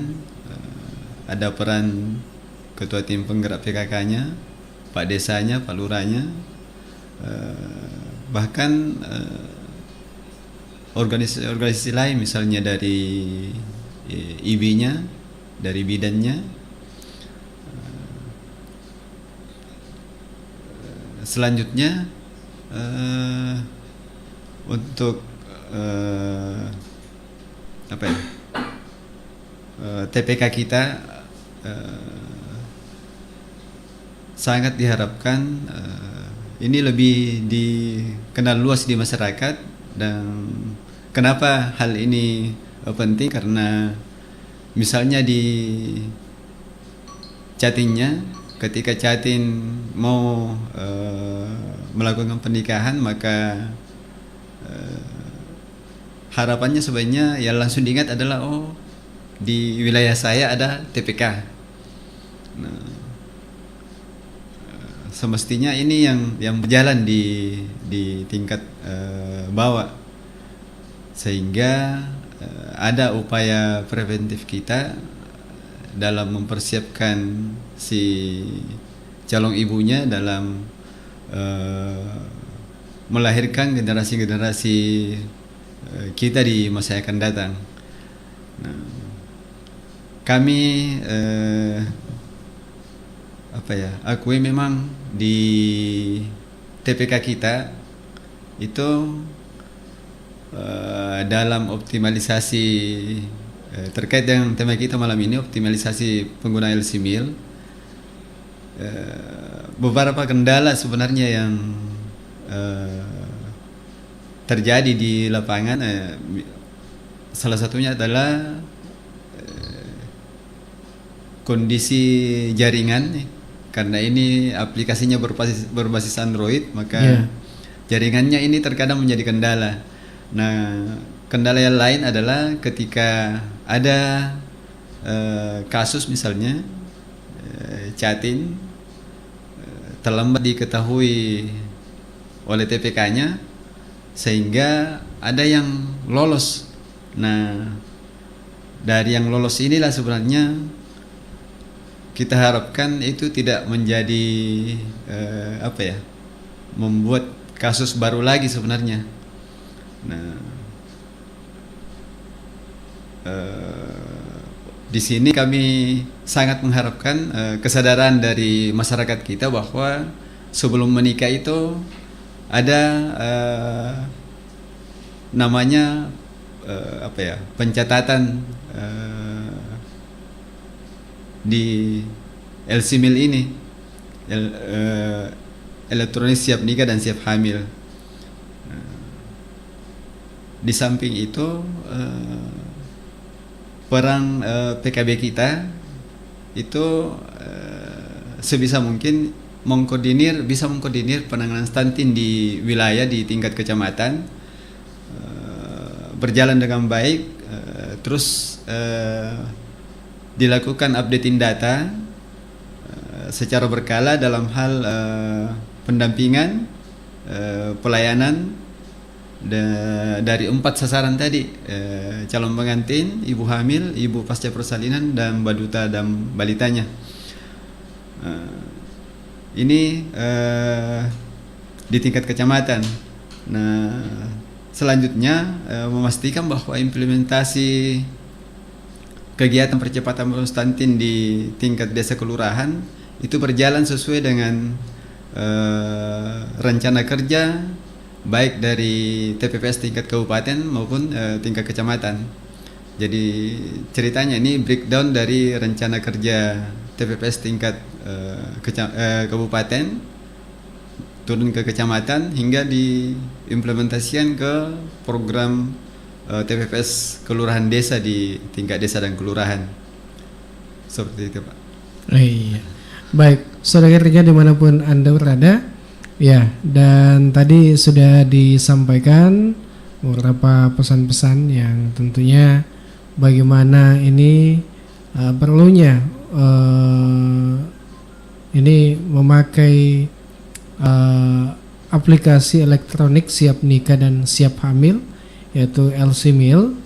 ada peran ketua tim penggerak PKK-nya, Pak Desanya, Pak Lurahnya, bahkan organisasi lain misalnya dari IB-nya, dari bidannya. Selanjutnya untuk TPK kita sangat diharapkan ini lebih dikenal luas di masyarakat. Dan kenapa hal ini penting, karena misalnya di Jatimnya, ketika Jatim mau melakukan pernikahan, maka harapannya sebenarnya yang langsung diingat adalah di wilayah saya ada TPK. Nah, semestinya ini yang berjalan di tingkat bawah, sehingga ada upaya preventif kita dalam mempersiapkan si calon ibunya dalam melahirkan generasi-generasi kita di masa yang akan datang. Nah, kami akui memang di TPK kita itu dalam optimalisasi terkait dengan tema kita malam ini, optimalisasi penggunaan LC-Mil, beberapa kendala sebenarnya yang terjadi di lapangan. Salah satunya adalah kondisi jaringan, karena ini aplikasinya berbasis Android, maka jaringannya ini terkadang menjadi kendala. Nah, kendala yang lain adalah ketika ada kasus misalnya Jatim terlambat diketahui oleh TPK-nya sehingga ada yang lolos. Nah, dari yang lolos inilah sebenarnya kita harapkan itu tidak menjadi membuat kasus baru lagi sebenarnya. Nah, di sini kami sangat mengharapkan kesadaran dari masyarakat kita bahwa sebelum menikah itu ada namanya pencatatan di LC-Mil ini, elektronik siap nikah dan siap hamil. Di samping itu peran PKB kita itu sebisa mungkin bisa mengkoordinir penanganan stunting di wilayah di tingkat kecamatan berjalan dengan baik, terus dilakukan updating data secara berkala dalam hal pendampingan, pelayanan dari 4 sasaran tadi, calon pengantin, ibu hamil, ibu pasca persalinan, dan baduta dan balitanya. ini di tingkat kecamatan. Nah, selanjutnya memastikan bahwa implementasi kegiatan percepatan pembangunan stunting di tingkat desa kelurahan itu berjalan sesuai dengan rencana kerja baik dari TPPS tingkat kabupaten maupun tingkat kecamatan. Jadi ceritanya ini breakdown dari rencana kerja TPPS tingkat kabupaten turun ke kecamatan hingga diimplementasikan ke program TPPS kelurahan desa di tingkat desa dan kelurahan. Seperti itu, Pak. Iya. Baik, saudara kerja dimanapun Anda berada, ya, dan tadi sudah disampaikan beberapa pesan-pesan yang tentunya bagaimana ini perlunya ini memakai aplikasi elektronik siap nikah dan siap hamil, yaitu LC-Mil,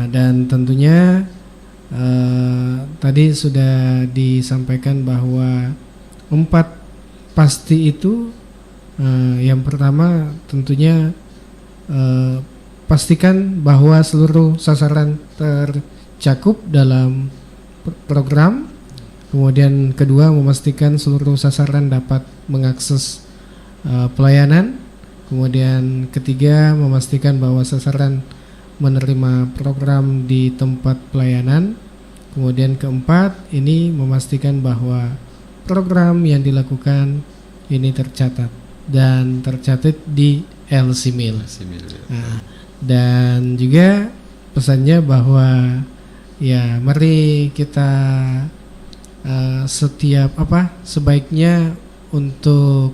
dan tentunya tadi sudah disampaikan bahwa 4 pasti itu, yang pertama tentunya pastikan bahwa seluruh sasaran tercakup dalam program. Kemudian kedua, memastikan seluruh sasaran dapat mengakses pelayanan. Kemudian ketiga, memastikan bahwa sasaran menerima program di tempat pelayanan. Kemudian keempat, ini memastikan bahwa program yang dilakukan ini tercatat dan tercatat di LC-Mil. Nah, dan juga pesannya bahwa ya mari kita sebaiknya untuk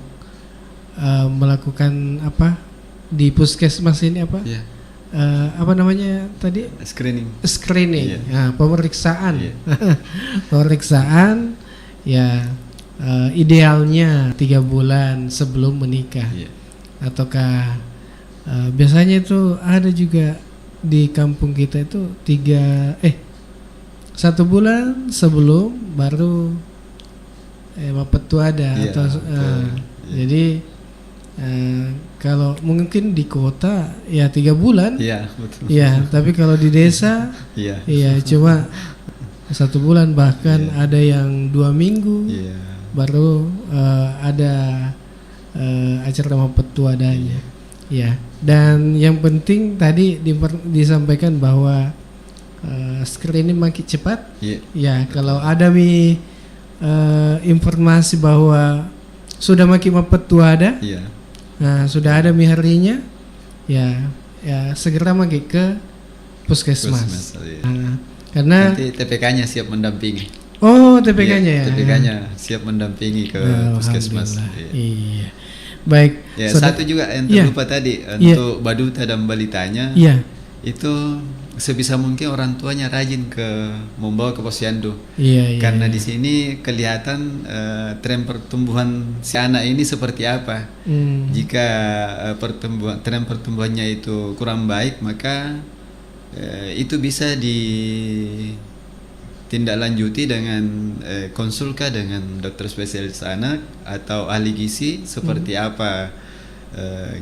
melakukan di puskesmas ini apa namanya tadi, screening. Nah, pemeriksaan. Pemeriksaan ya idealnya 3 bulan sebelum menikah, ataukah biasanya itu ada juga di kampung kita itu 1 bulan sebelum baru petuada atau jadi kalau mungkin di kota ya 3 bulan, betul. Ya, tapi kalau di desa, cuma 1 bulan, bahkan ada yang 2 minggu, baru ada acara petuadanya, ya. Dan yang penting tadi disampaikan bahwa screening makin cepat, ya. Kalau ada informasi bahwa sudah makin petuada, nah sudah ada harinya, ya segera makin ke puskesmas. Karena nanti TPK-nya siap mendampingi. Oh, TPK-nya ya. TPK-nya siap mendampingi ke puskesmas. Iya. Baik. Ya, satu juga yang terlupa tadi untuk baduta dan balitanya. Itu sebisa mungkin orang tuanya rajin membawa ke posyandu. Karena di sini kelihatan tren pertumbuhan si anak ini seperti apa. Jika tren pertumbuhannya itu kurang baik, maka itu bisa ditindaklanjuti dengan konsulka dengan dokter spesialis anak atau ahli gizi seperti apa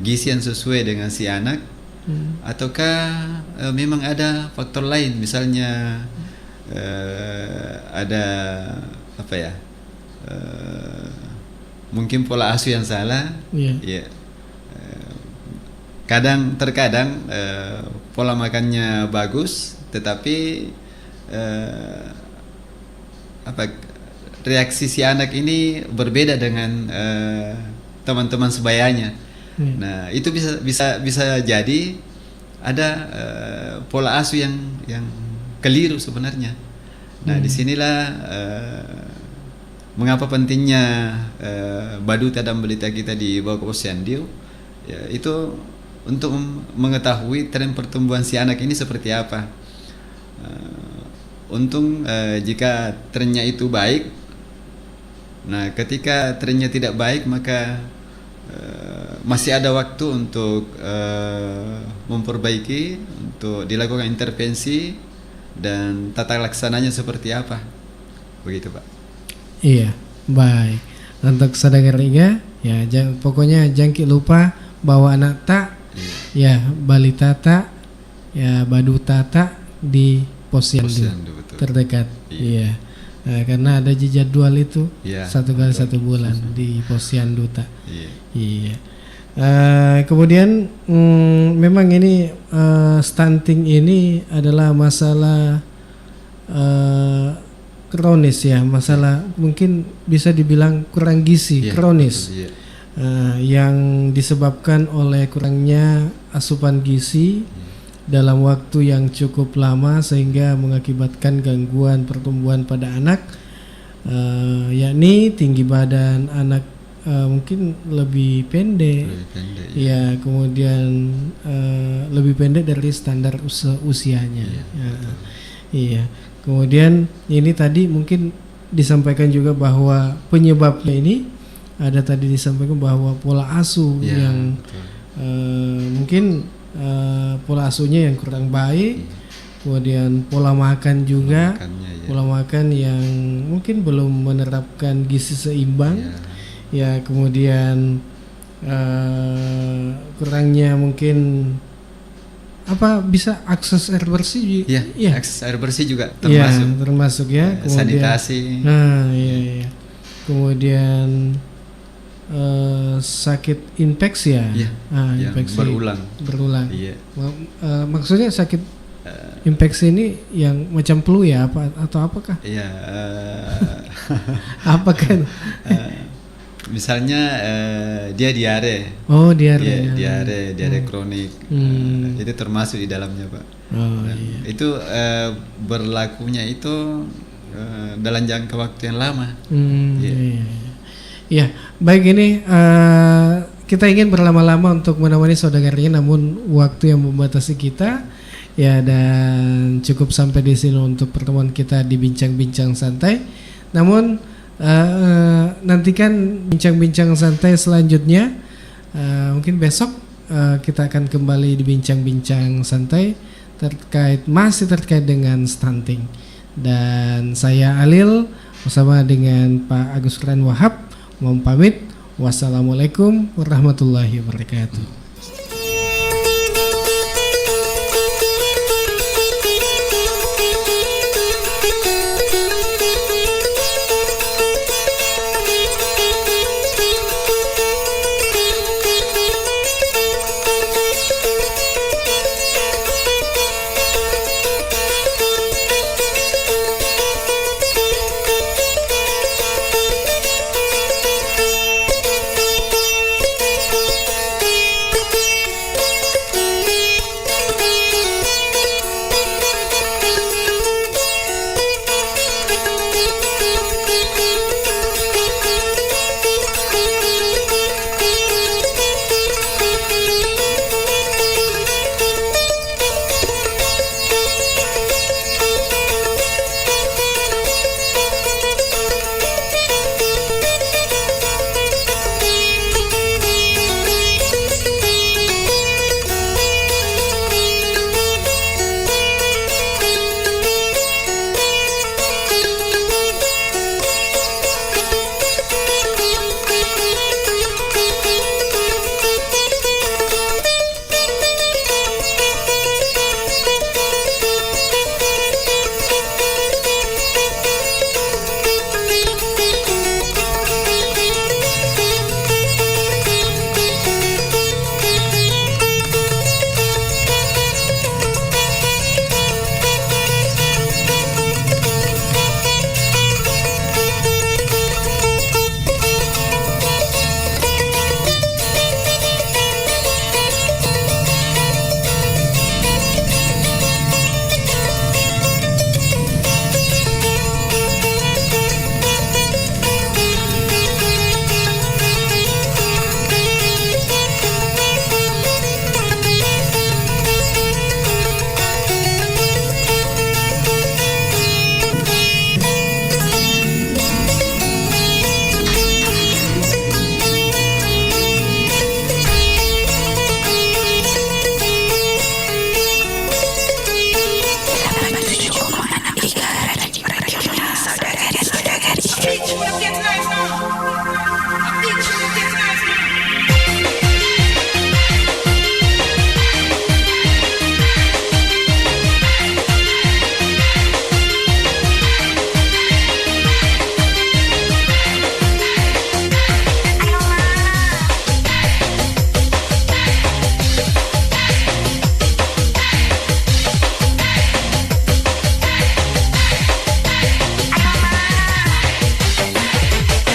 gizi yang sesuai dengan si anak. Ataukah memang ada faktor lain, misalnya ada mungkin pola asuh yang salah. Terkadang pola makannya bagus, tetapi reaksi si anak ini berbeda dengan teman-teman sebayanya. Nah, itu bisa jadi ada pola asuh yang keliru sebenarnya. Nah, disinilah mengapa pentingnya baduta dan balita kita dibawa ke posyandu, itu untuk mengetahui tren pertumbuhan si anak ini seperti apa. Untung jika trennya itu baik, nah ketika trennya tidak baik maka masih ada waktu untuk memperbaiki, untuk dilakukan intervensi dan tata laksananya seperti apa, begitu Pak. Iya, baik. Untuk saudagar Iga, ya pokoknya jangan lupa bawa anak tak, ya balita tak, ya baduta tak di posyandu betul. terdekat. Iya. Nah, karena ada jadwal itu Iya, 1 kali 1 bulan di posyandu tak. Iya. Iya. Kemudian memang ini stunting ini adalah masalah kronis ya, masalah mungkin bisa dibilang kurang gizi kronis. Betul, Yang disebabkan oleh kurangnya asupan gizi dalam waktu yang cukup lama sehingga mengakibatkan gangguan pertumbuhan pada anak, yakni tinggi badan anak mungkin lebih pendek, ya kemudian lebih pendek dari standar usianya. Iya. Kemudian ini tadi mungkin disampaikan juga bahwa penyebabnya ini ada tadi disampaikan bahwa pola asuh yang mungkin pola asuhnya yang kurang baik, kemudian pola makan juga, pola makan yang mungkin belum menerapkan gizi seimbang, ya kemudian kurangnya mungkin bisa akses air bersih, akses air bersih juga termasuk, termasuk ya, kemudian sanitasi, kemudian sakit infeksi infeksi berulang. Maksudnya sakit infeksi ini yang macam flu ya atau apakah? Apakah? Misalnya dia diare. Oh, diare. Diare kronik. Itu termasuk di dalamnya, Pak. Itu berlakunya itu dalam jangka waktu yang lama. Ya, baik, ini kita ingin berlama-lama untuk menemani saudaranya, namun waktu yang membatasi kita. Ya, dan cukup sampai di sini untuk pertemuan kita di bincang-bincang santai. Namun nantikan bincang-bincang santai selanjutnya. Mungkin besok kita akan kembali di bincang-bincang santai masih terkait dengan stunting. Dan saya Alil bersama dengan Pak Agus Kran Wahab mohon pamit. Wassalamualaikum warahmatullahi wabarakatuh.